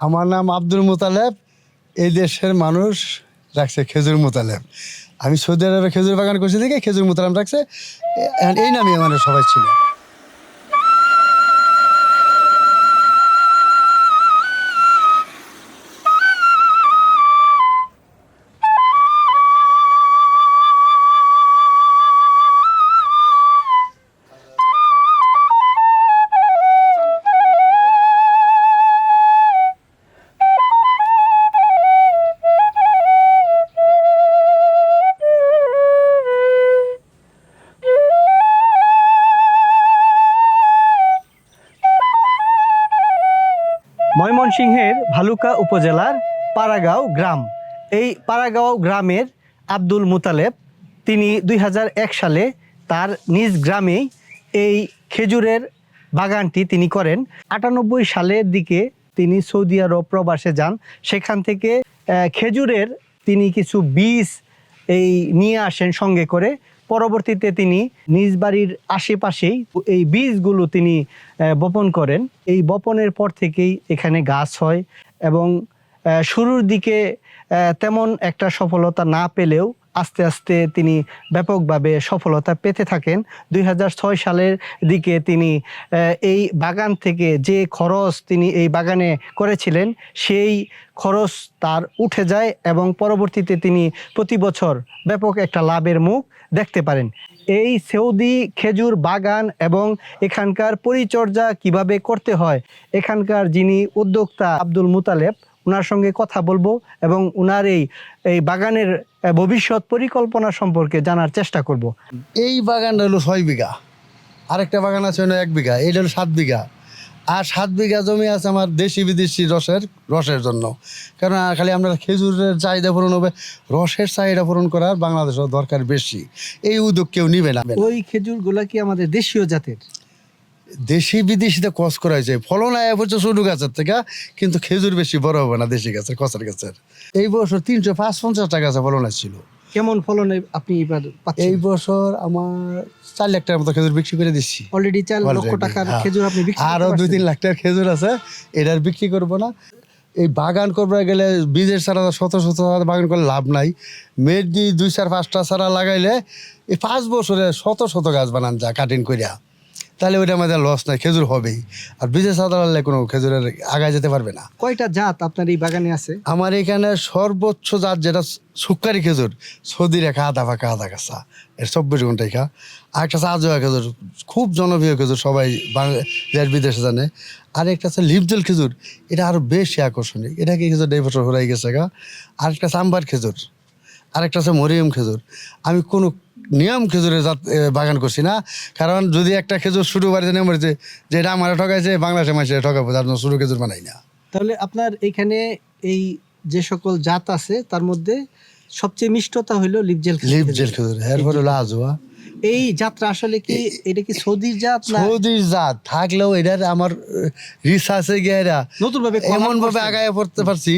আমার নাম আব্দুল মোতালেব। এই দেশের মানুষ রাখছে খেজুর মোতালেব। আমি সৌদি আরবে খেজুর বাগান করছি দেখে খেজুর মোতালেব রাখছে, এই নামই আমাদের সবাই ছিল। ময়মনসিংহের ভালুকা উপজেলার পাড়াগাঁও গ্রাম। এই পাড়াগাঁও গ্রামের আব্দুল মুতালেব তিনি 2001 সালে তার নিজ গ্রামেই এই খেজুরের বাগানটি তিনি করেন। 98 সালের দিকে তিনি সৌদি আরব প্রবাসে যান। সেখান থেকে খেজুরের তিনি কিছু বীজ এই নিয়ে আসেন সঙ্গে করে। পরবর্তীতে তিনি নিজ বাড়ির আশেপাশেই এই বীজগুলো তিনি বপন করেন। এই বপনের পর থেকেই এখানে গাছ হয় এবং শুরুর দিকে তেমন একটা সফলতা না পেলেও আস্তে আস্তে তিনি ব্যাপকভাবে সফলতা পেতে থাকেন। 2006 সালের দিকে তিনি এই বাগান থেকে যে খরচ তিনি এই বাগানে করেছিলেন সেই খরচ তার উঠে যায় এবং পরবর্তীতে তিনি প্রতি বছর ব্যাপক একটা লাভের মুখ দেখতে পারেন। এই সৌদি খেজুর বাগান এবং এখানকার পরিচর্যা কিভাবে করতে হয়, এখানকার যিনি উদ্যোক্তা আব্দুল মুতালেব, ওনার সঙ্গে কথা বলবো এবং ওনার এই বাগানের ভবিষ্যৎ পরিকল্পনা সম্পর্কে জানার চেষ্টা করব। এই বাগানটা হলো 6 বিঘা, আরেকটা বাগান আছে 1 বিঘা, এইটা হলো 7 বিঘা। আর 7 বিঘা জমি আছে আমার দেশি বিদেশি রসের জন্য। কারণ খালি আমরা খেজুরের চাহিদা পূরণ হবে, রসের চাহিদা পূরণ করার বাংলাদেশের দরকার বেশি। এই উদ্যোগ কেউ নিবে না। ওই খেজুরগুলা কি আমাদের দেশীয় জাতের? দেশি বিদেশিতে কস করা হয়েছে, ফলন আয় হচ্ছে ছোটো গাছের থেকে, কিন্তু খেজুর বেশি বড় হবে না দেশি গাছের, কষার গাছের। এই বছর 350 টাকা গাছে ফলন আসছিল। কেমন ফলন আপনি এবার পাচ্ছেন? এই বছর আমার 4 লাখ টাকার মতো খেজুর বিক্রি করে দিচ্ছি অলরেডি। 4 লক্ষ টাকার খেজুর আপনি বিক্রি করতে আরো 2-3 লাখ টাকার খেজুর আছে, এটার বিক্রি করবো না। এই বাগান করতে গেলে বীজের ছাড়া শত শত বাগান করলে লাভ নাই। মেডি 2-4-5টা ছাড়া লাগাইলে এই 5 বছরে শত শত গাছ বানান যায় কাটিং করিয়া, তাহলে ওইটা আমাদের লস নাই, খেজুর হবেই। আর বীজের ছাড়া লাগলে কোনো খেজুরের আগায় যেতে পারবে না। কয়টা জাত আপনার এই বাগানে আছে? আমার এখানে সর্বোচ্চ জাত যেটা সুক্কারি খেজুর, সৌদি রেখা আধা ফাঁকা আধা কাঁচা, এর 24 ঘন্টায় খা। আরেকটা আছে আজোয়া খেজুর, খুব জনপ্রিয় খেজুর, সবাই দেশ বিদেশে জানে। আরেকটা আছে লিপজেল খেজুর, এটা আরও বেশি আকর্ষণীয়, এটাকে খেজুর 2 বছর হয়ে গেছে গা। আরেকটা আছে আম্বার খেজুর, আরেকটা আছে মরিয়ম খেজুর। আমি কোনো নিয়ম খেজুরের জাত বাগান করছি না, কারণ যদি একটা খেজুর শুরু বাড়িতে নেমে পড়েছে যে এটা আমার ঠকাইছে, বাংলাদেশের মানুষের ঠকাবো, তার জন্য শুরু খেজুর বানাই না। তাহলে আপনার এখানে এই যে সকল জাত আছে তার মধ্যে সবচেয়ে মিষ্টতা হইলো লিপজেল খেজুর, এরপরে হলো আজোয়া। এই জাতটা আসলে কি এটা কি সৌদির জাত না? সৌদির জাত থাকলেও এটার আমার রিসার্চে গিয়ে এরা নতুন ভাবে এমন ভাবে আগায় পড়তে পারছি,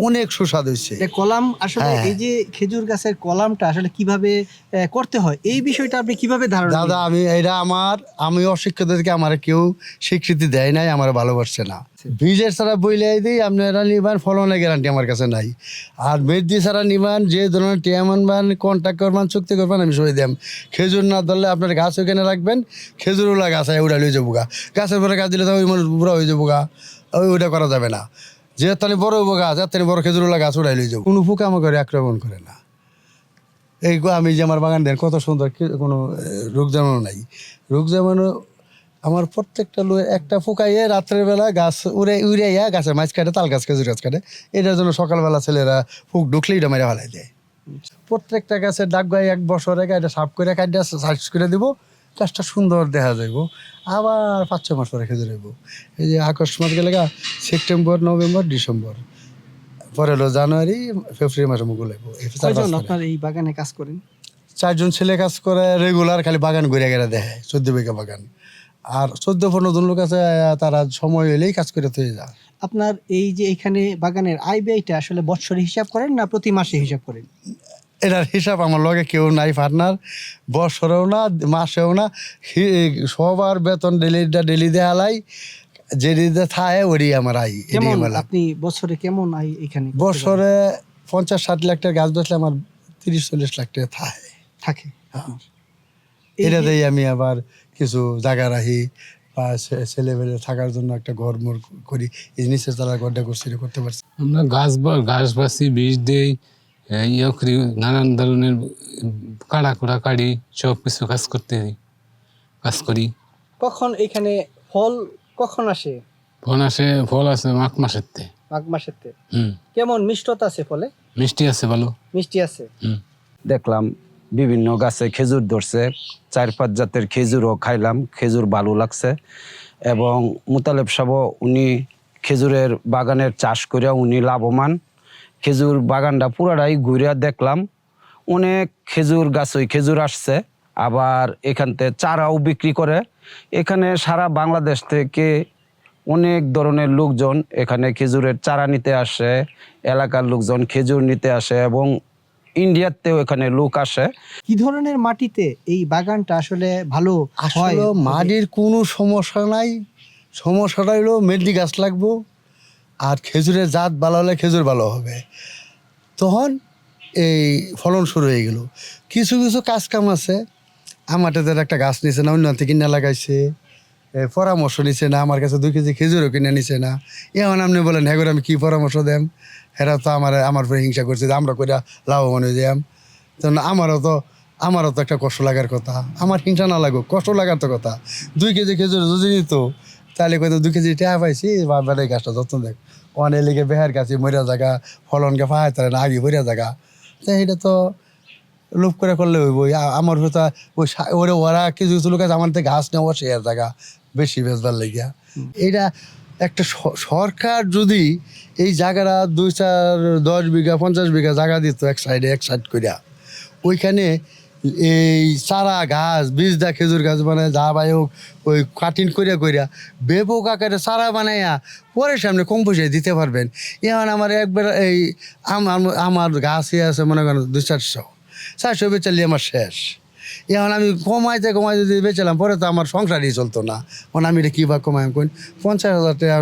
অনেক সুস্বাদ হয়েছে। কলাম আসলে এই যে খেজুর গাছের কলামটা আসলে কিভাবে করতে হয় এই বিষয়টা আপনি কিভাবে ধারণা? দাদা আমি অশিক্ষিত থেকে আমার কেউ স্বীকৃতি দেয় নাই, আমার ভালোবাসছে না। বীজের ছাড়া বইলে দিই আপনারা নিবান, ফলনের গ্যারান্টি আমার কাছে নাই। আর মেদি ছাড়া নিবান, যে ধরনের টিয়াম আনবান, কন্ট্যাক্ট করবেন, চুক্তি করবেন, আমি সই দিলাম। খেজুর না ধরলে আপনার গাছ ওইখানে রাখবেন, খেজুরওলা গাছ উড়া লয়ে যাবো গা, গাছের পরে গাছ দিলে তো ওই মানুষ বুড়া হয়ে যাবো গা, ওইটা করা যাবে না। যে তাহলে বড় হবো গাছ, তাহলে বড় খেজুরওলা গাছ উড়াই লয়ে যাবো। কোনো পোকা আমাকে আক্রমণ করে না। এই আমি যে আমার বাগান দেন কত সুন্দর, কোনো রোগ জমানো নাই। রোগ জমানো আমার প্রত্যেকটা একটা ফুকাইয়ে রাত্রের বেলা গাছ উড়াইয়া গাছের মাছ কাটে, তাল গাছ খেজুর গাছ কাটে। এটার জন্য সকালবেলা ছেলেরা ফুক ঢুকলেই এটা মেরে ফেলাই দেয়। প্রত্যেকটা গাছের ডাক গায়ে 1 বছর আগে এটা সাফ করে কাটিয়ে সাইজ করে দিব, গাছটা সুন্দর দেখা যাইব। আবার 5-6 মাস পরে খেজুর হইব। এই যে আগস্ট মাস গেলে সেপ্টেম্বর, নভেম্বর, ডিসেম্বর, পরে হলো জানুয়ারি, ফেব্রুয়ারি মাসে মুকুল হইব। আপনার এই বাগানে কাজ করেন? 4 জন ছেলে কাজ করে রেগুলার, খালি বাগান ঘুরে গেলে দেখে 14 বিঘা বাগান। আর 14-15 জন লোক আছে, তারা সময় হলেই কাজ করে থেকে যায়। আপনার এই যে এখানে বাগানের আয় ব্যয়টা আসলে বছরে হিসাব করেন না প্রতি মাসে হিসাব করেন? এটার হিসাব আমার লগে কেউ নাই পার্টনার, বছরেও না মাসেও না। সবার বেতন ডেলি দেওয়ালাই। যে দিতে থাকে ওরই আমার আই কেমন এদিকে মেলা আপনি বছরে কেমন আয় এখানে করতে বছরে 50-60 লাখ টাকা গাছ বসলে আমার 30-40 লাখ টাকা থাকে পারেন? থাকে আপনার? এই এটা যে- দিয়ে আমি আবার কিছু জায়গা রাখি বা ছেলেবেলে থাকার জন্য একটা ঘর মোর করি এই নিচের তারা ঘরটা করছি এটা করতে পারছি আমরা ঘাস বাছি বীজ দেই ইয়ে করি নানান ধরনের কাড়া কুড়া কাড়ি সব কিছু কাজ করি কখন এখানে ফল কখন আসে? ফল আছে মাঘ মাসের মাঘ মাসেতে। হুম কেমন মিষ্টতা আছে ফলে? মিষ্টি আছে ভালো মিষ্টি আছে। হুম দেখলাম বিভিন্ন গাছে খেজুর ধরছে, 4-5 জাতের খেজুরও খাইলাম, খেজুর ভালো লাগছে। এবং মুতালেব সাহেব উনি খেজুরের বাগানের চাষ করে উনি লাভবান। খেজুর বাগানটা পুরাটাই ঘুরে দেখলাম, অনেক খেজুর গাছই খেজুর আসছে, আবার এখান থেকে চারাও বিক্রি করে। এখানে সারা বাংলাদেশ থেকে অনেক ধরনের লোকজন এখানে খেজুরের চারা নিতে আসে, এলাকার লোকজন খেজুর নিতে আসে এবং ইন্ডিয়াতেও এখানে লোক আসে। কি ধরনের মাটিতে এই বাগানটা আসলে ভালো হয়? আসলে মাটির কোনো সমস্যা নাই, সমস্যাটা হলো মেডি গাছ লাগবো আর খেজুরের জাত ভালো হলে খেজুর ভালো হবে, তখন এই ফলন শুরু হয়ে গেল। কিছু কিছু কাজ কাম আছে, আমার তাদের একটা গাছ নিছে না, অন্য থেকে কিনে লাগাইছে, পরামর্শ নিছে না, আমার কাছে 2 কেজি খেজুরও কিনে নিছে না। এখন আপনি বলেন হ্যাঁ করে আমি কী পরামর্শ দেম? এরা তো আমার উপরে হিংসা করছে যে আমরা কইরা লাভবান হয়ে যাম। তো আমারও তো একটা কষ্ট লাগার কথা, আমার হিংসা না লাগুক, কষ্ট লাগার তো কথা। 2 কেজি খেজুর যদি নিত তাহলে কইতো 2 কেজি টাকা পাইছি, বাবার এই গাছটা যত্ন দেখ, অনেক লেগে বেহার গাছে মরিয়া জায়গা, ফলনকে পাহায় তারা না আগে ভরিয়া জায়গা। তো এটা তো লোভ করে করলে হইব। আমার হয়তো ওরা কিছু কিছু লোক আছে আমার থেকে ঘাস নেওয়া সে জায়গা বেশি বেচবার লেগিয়া। এটা একটা সরকার যদি এই জায়গাটা 2-4-10 বিঘা 50 বিঘা জায়গা দিত এক সাইড করিয়া, ওইখানে এই চারা গাছ বীজ দা খেজুর গাছ বানায় যা ভাই হোক ওই কাটিং করিয়া ব্যাপক আকারে চারা বানাইয়া পরে সামনে কম পয়সায় দিতে পারবেন। এখন আমার একবার এই আমার গাছই আছে মনে করেন 200-400 বেচালি আমার শেষ। এখন আমি কমাইতে যদি বেচালাম পরে তো আমার সংসারই চলতো না। এখন আমি এটা কী বা কমাই কোন 50,000 টাকা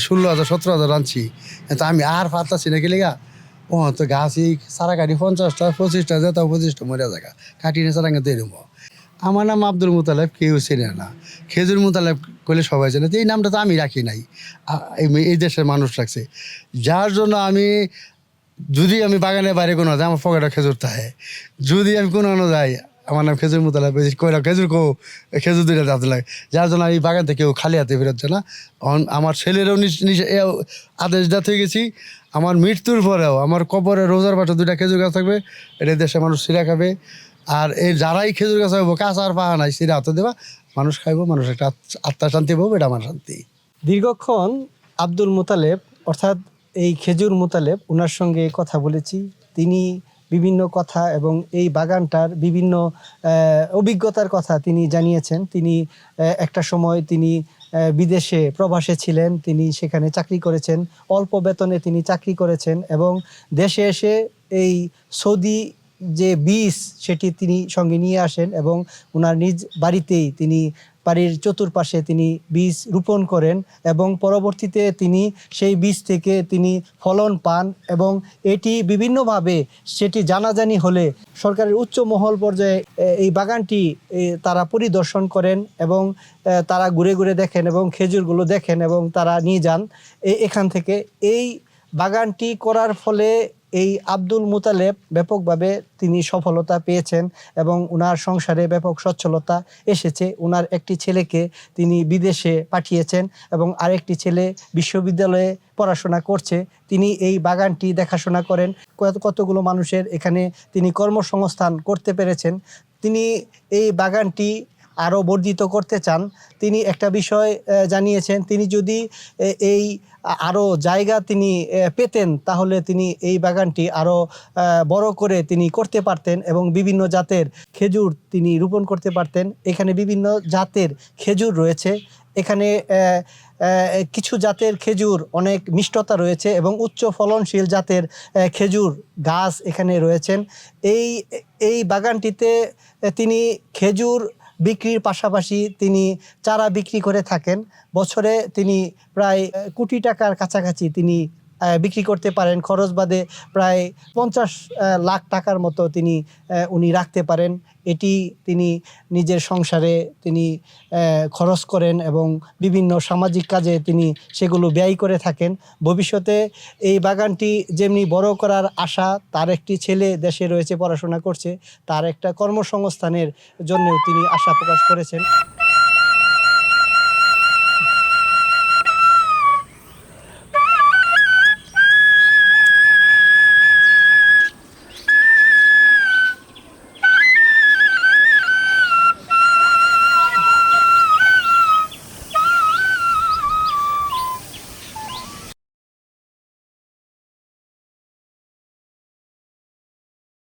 16,000 17,000 আনছি, তো আমি আর পারতাছি না গেলে গা। ও তো গাছই সারা কাটি 50টা 25টা যেত 25টা মরিয়া জায়গা কাটিনে সারা কিন্তু এরম। আমার নাম আব্দুল মুতালেব, কেউ চেনে না। খেজুর মুতালেব করলে সবাই জানে, তো এই নামটা তো আমি রাখি নাই, এই দেশের মানুষ রাখছে। যার জন্য যদি আমি বাগানের বাইরে কোনো যাই আমার পকেটে খেজুর থাকে, যদি আমি কোনো যাই আমার নাম খেজুর মুতালেব, কইলাম খেজুর খেজুর 2টা দাঁত লাগে। যার জন্য আমি বাগান থেকে কেউ খালি হাতে ফেরোচ্ছে না। আমার ছেলেরও আদেশ দাঁত হয়ে গেছি, আমার মৃত্যুর পরেও আমার কবরে রোজার পাশে 2টা খেজুর গাছ থাকবে, এটা দেশের মানুষ সিরা খাবে। আর এই যারাই খেজুর গাছ হইব কাঁচা আর পাহা নাই সিরা হাতে দেবা, মানুষ খাইব, মানুষ একটা আত্মা শান্তি পাবো, এটা আমার শান্তি। দীর্ঘক্ষণ আব্দুল মুতালেব অর্থাৎ এই খেজুর মুতালেব ওনার সঙ্গে কথা বলেছি। তিনি বিভিন্ন কথা এবং এই বাগানটার বিভিন্ন অভিজ্ঞতার কথা তিনি জানিয়েছেন। তিনি একটা সময় তিনি বিদেশে প্রবাসে ছিলেন, তিনি সেখানে চাকরি করেছেন, অল্প বেতনে তিনি চাকরি করেছেন এবং দেশে এসে এই সৌদি যে বীজ সেটি তিনি সঙ্গে নিয়ে আসেন এবং ওনার নিজ বাড়িতেই তিনি বাড়ির চতুর্পাশে তিনি বীজ রোপণ করেন এবং পরবর্তীতে তিনি সেই বীজ থেকে তিনি ফলন পান এবং এটি বিভিন্নভাবে সেটি জানাজানি হলে সরকারের উচ্চ মহল পর্যায়ে এই বাগানটি তারা পরিদর্শন করেন এবং তারা ঘুরে ঘুরে দেখেন এবং খেজুরগুলো দেখেন এবং তারা নিয়ে যান এখান থেকে। এই বাগানটি করার ফলে এই আব্দুল মুতালেব ব্যাপকভাবে তিনি সফলতা পেয়েছেন এবং ওনার সংসারে ব্যাপক সচ্ছলতা এসেছে। ওনার একটি ছেলেকে তিনি বিদেশে পাঠিয়েছেন এবং আরেকটি ছেলে বিশ্ববিদ্যালয়ে পড়াশোনা করছে। তিনি এই বাগানটি দেখাশোনা করেন, কতগুলো মানুষের এখানে তিনি কর্মসংস্থান করতে পেরেছেন। তিনি এই বাগানটি আরও বর্ধিত করতে চান। তিনি একটা বিষয় জানিয়েছেন, তিনি যদি এই আরও জায়গা তিনি পেতেন তাহলে তিনি এই বাগানটি আরও বড় করে তিনি করতে পারতেন এবং বিভিন্ন জাতের খেজুর তিনি রোপণ করতে পারতেন। এখানে বিভিন্ন জাতের খেজুর রয়েছে, এখানে কিছু জাতের খেজুর অনেক মিষ্টতা রয়েছে এবং উচ্চ ফলনশীল জাতের খেজুর গাছ এখানে রয়েছেন। এই বাগানটিতে তিনি খেজুর বিক্রির পাশাপাশি তিনি চারা বিক্রি করে থাকেন। বছরে তিনি প্রায় কোটি টাকার কাছাকাছি তিনি বিক্রি করতে পারেন। খরচ বাদে প্রায় 50 লাখ টাকার মতো উনি রাখতে পারেন। এটি তিনি নিজের সংসারে তিনি খরচ করেন এবং বিভিন্ন সামাজিক কাজে তিনি সেগুলো ব্যয় করে থাকেন। ভবিষ্যতে এই বাগানটি যেমনি বড় করার আশা, তার একটি ছেলে দেশে রয়েছে, পড়াশোনা করছে, তার একটা কর্মসংস্থানের জন্যও তিনি আশা প্রকাশ করেছেন।